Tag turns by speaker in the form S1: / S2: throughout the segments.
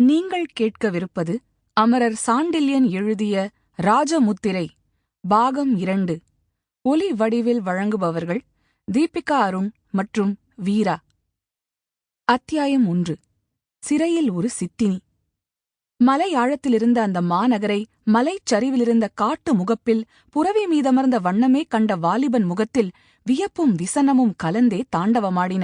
S1: நீங்கள் கேட்கவிருப்பது அமரர் சாண்டில்யன் எழுதிய ராஜமுத்திரை பாகம் 2. ஒலி வடிவில் வழங்குபவர்கள் தீபிகா அருண் மற்றும் வீரா. அத்தியாயம் 1. சிறையில் ஒரு சித்தினி. மலை ஆழத்திலிருந்த அந்த மாநகரை மலைச் சரிவிலிருந்த காட்டு முகப்பில் புரவி மீதமர்ந்த வண்ணமே கண்ட வாலிபன் முகத்தில் வியப்பும் விசனமும் கலந்தே தாண்டவமாடின.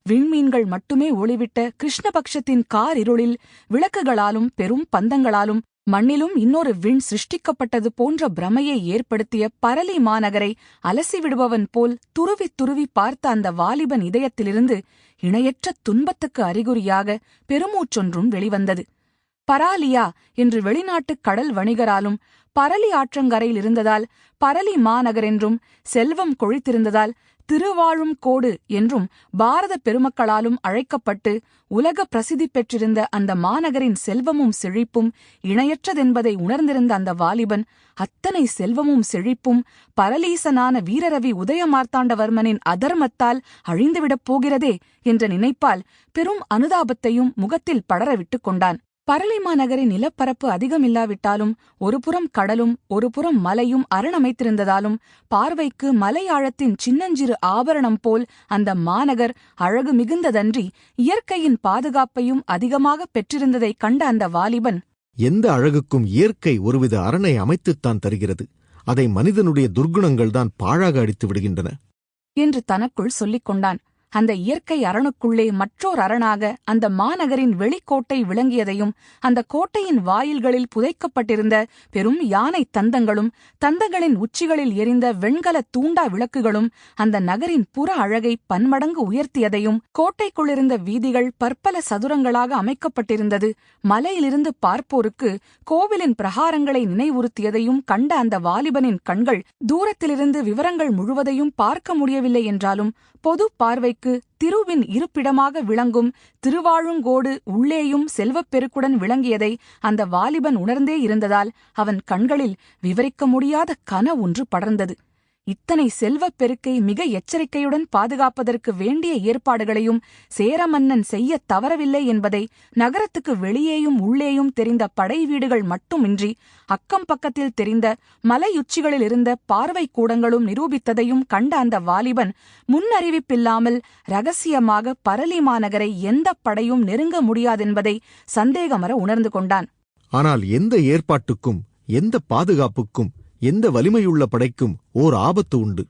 S1: விண்மீன்கள் மட்டுமே ஒளிவிட்ட கிருஷ்ணபக்ஷத்தின் இருளில் விளக்குகளாலும் பெரும் பந்தங்களாலும் மண்ணிலும் இன்னொரு விண் சிருஷ்டிக்கப்பட்டது போன்ற பிரமையை ஏற்படுத்திய பரலி மாநகரை அலசிவிடுபவன் போல் துருவித் துருவி பார்த்த அந்த வாலிபன் இதயத்திலிருந்து இணையற்ற துன்பத்துக்கு அறிகுறியாக பெருமூச்சொன்றும் வெளிவந்தது. பராலியா என்று வெளிநாட்டுக் கடல் வணிகராலும் பரலி ஆற்றங்கரையில் இருந்ததால் பரலி மாநகரென்றும் செல்வம் கொழித்திருந்ததால் திருவாழும் கோடு என்றும் பாரத பெருமக்களாலும் அழைக்கப்பட்டு உலக பிரசித்தி பெற்றிருந்த அந்த மாநகரின் செல்வமும் செழிப்பும் இணையற்றதென்பதை உணர்ந்திருந்த அந்த வாலிபன் அத்தனை செல்வமும் செழிப்பும் பரலீசனான வீரரவி உதயமார்த்தாண்டவர்மனின் அதர்மத்தால் அழிந்துவிடப் போகிறதே என்ற நினைப்பால் பெரும் அனுதாபத்தையும் முகத்தில் படரவிட்டுக் கொண்டான். பரலிமா நகரின் நிலப்பரப்பு அதிகமில்லாவிட்டாலும் ஒருபுறம் கடலும் ஒருபுறம் மலையும் அரணமைத்திருந்ததாலும் பார்வைக்கு மலை ஆழத்தின் சின்னஞ்சிறு ஆபரணம் போல் அந்த மாநகர் அழகு மிகுந்ததன்றி இயற்கையின் பாதுகாப்பையும் அதிகமாக பெற்றிருந்ததைக் கண்ட அந்த வாலிபன்,
S2: எந்த அழகுக்கும் இயற்கை ஒருவித அரணை அமைத்துத்தான் தருகிறது, அதை மனிதனுடைய துர்க்குணங்கள்தான் பாழாக அடித்து விடுகின்றன
S1: என்று தனக்குள் சொல்லிக் கொண்டான். அந்த இயற்கை அரணுக்குள்ளே மற்றோர் அரணாக அந்த மாநகரின் வெளிக்கோட்டை விளங்கியதையும் அந்த கோட்டையின் வாயில்களில் புதைக்கப்பட்டிருந்த பெரும் யானை தந்தங்களும் தந்தங்களின் உச்சிகளில் எரிந்த வெண்கல தூண்டா விளக்குகளும் அந்த நகரின் புற அழகை பன்மடங்கு உயர்த்தியதையும் கோட்டைக்குள்ளிருந்த வீதிகள் பற்பல சதுரங்களாக அமைக்கப்பட்டிருந்தது மலையிலிருந்து பார்ப்போருக்கு கோவிலின் பிரகாரங்களை நினைவுறுத்தியதையும் கண்ட அந்த வாலிபனின் கண்கள் தூரத்திலிருந்து விவரங்கள் முழுவதையும் பார்க்க முடியவில்லை என்றாலும் பொது பார்வைக்கு திருவின் இருப்பிடமாக விளங்கும் திருவாழுங்கோடு உள்ளேயும் செல்வப் பெருக்குடன் விளங்கியதை அந்த வாலிபன் உணர்ந்தே இருந்ததால் அவன் கண்களில் விவரிக்க முடியாத ஒன்று படர்ந்தது. இத்தனை செல்வப் பெருக்கை மிக எச்சரிக்கையுடன் பாதுகாப்பதற்கு வேண்டிய ஏற்பாடுகளையும் சேரமன்னன் செய்யத் தவறவில்லை என்பதை நகரத்துக்கு வெளியேயும் உள்ளேயும் தெரிந்த படை வீடுகள் மட்டுமின்றி அக்கம் பக்கத்தில் தெரிந்த மலையுச்சிகளில் இருந்த பார்வை கூடங்களும் நிரூபித்ததையும் கண்ட அந்த வாலிபன் முன்னறிவிப்பில்லாமல் இரகசியமாக பரலி மாநகரை எந்த படையும் நெருங்க முடியாதென்பதை சந்தேகமற உணர்ந்து கொண்டான்.
S2: ஆனால் எந்த ஏற்பாட்டுக்கும் எந்த பாதுகாப்புக்கும் எந்த வலிமையுள்ள படைக்கும் ஓர் ஆபத்து உண்டு.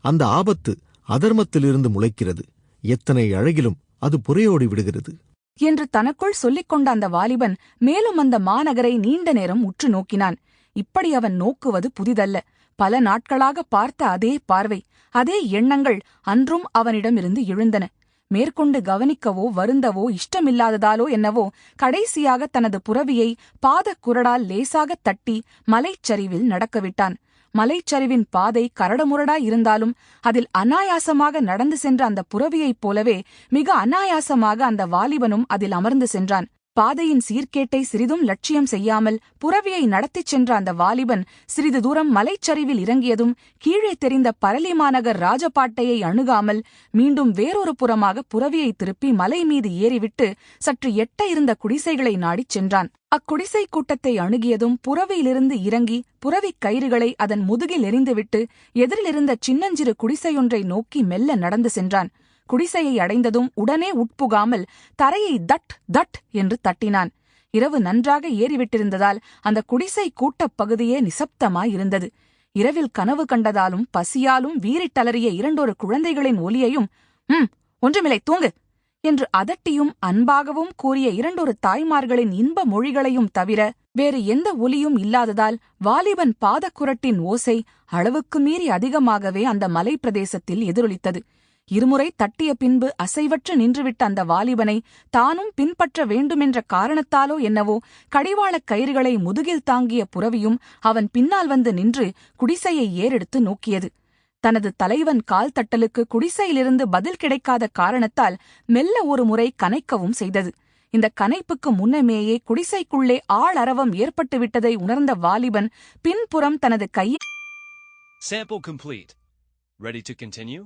S2: அந்த ஆபத்து அதர்மத்திலிருந்து முளைக்கிறது. எத்தனை அழகிலும் அது புரையோடி விடுகிறது
S1: என்று தனக்குள் சொல்லிக் கொண்ட அந்த வாலிபன் மேலும் அந்த மாநகரை நீண்ட நேரம் உற்று நோக்கினான். இப்படி அவன் நோக்குவது புதிதல்ல. பல நாட்களாக பார்த்த அதே பார்வை, அதே எண்ணங்கள் அன்றும் அவனிடமிருந்து எழுந்தன. மேற்கொண்டு கவனிக்கவோ வருந்தவோ இஷ்டமில்லாததாலோ என்னவோ கடைசியாக தனது புரவியை பாதக்குரடால் லேசாகத் தட்டி மலைச்சரிவில் நடக்கவிட்டான். மலைச்சரிவின் பாதை கரடுமுரடாய் இருந்தாலும் அதில் அனாயாசமாக நடந்து சென்ற அந்த புரவியைப் போலவே மிக அனாயாசமாக அந்த வாலிபனும் அதில் அமர்ந்து சென்றான். பாதையின் சீர்கேட்டை சிறிதும் லட்சியம் செய்யாமல் புரவியை நடத்திச் சென்ற அந்த வாலிபன் சிறிது தூரம் மலைச்சரிவில் இறங்கியதும் கீழே தெரிந்த பரலி மாநகர் ராஜபாட்டையை அணுகாமல் மீண்டும் வேறொரு புறமாக புரவியை திருப்பி மலை மீது ஏறிவிட்டு சற்று எட்ட இருந்த குடிசைகளை நாடிச் சென்றான். அக்குடிசை கூட்டத்தை அணுகியதும் புரவியிலிருந்து இறங்கி புரவிக் கயிறுகளை அதன் முதுகில் எறிந்துவிட்டு எதிரிலிருந்த சின்னஞ்சிறு குடிசையொன்றை நோக்கி மெல்ல நடந்து சென்றான். குடிசையை அடைந்ததும் உடனே உட்புகாமல் தரையை தட் தட் என்று தட்டினான். இரவு நன்றாக ஏறிவிட்டிருந்ததால் அந்த குடிசை கூட்டப் பகுதியே நிசப்தமாயிருந்தது. இரவில் கனவு கண்டதாலும் பசியாலும் வீறிட்டலறிய இரண்டொரு குழந்தைகளின் ஒலியையும் ஒன்றுமில்லை தூங்கு என்று அதட்டியும் அன்பாகவும் கூறிய இரண்டொரு தாய்மார்களின் இன்ப மொழிகளையும் தவிர வேறு எந்த ஒலியும் இல்லாததால் வாலிபன் பாதக்குரட்டின் ஓசை அளவுக்கு மீறி அதிகமாகவே அந்த மலைப் பிரதேசத்தில் எதிரொலித்தது. இருமுறை தட்டிய பின்பு அசைவற்று நின்றுவிட்ட அந்த வாலிபனை தானும் பின்பற்ற வேண்டுமென்ற காரணத்தாலோ என்னவோ கடிவாளக் கயிறுகளை முதுகில் தாங்கிய புரவியும் அவன் பின்னால் வந்து நின்று குடிசையை ஏறெடுத்து நோக்கியது. தனது தலைவன் கால் தட்டலுக்கு குடிசையிலிருந்து பதில் கிடைக்காத காரணத்தால் மெல்ல ஒரு முறை கனைக்கவும் செய்தது. இந்த கனைப்புக்கு முன்னமேயே குடிசைக்குள்ளே ஆளரவம் ஏற்பட்டுவிட்டதை உணர்ந்த வாலிபன் பின்புறம் தனது கையை
S3: Sample complete. Ready to continue?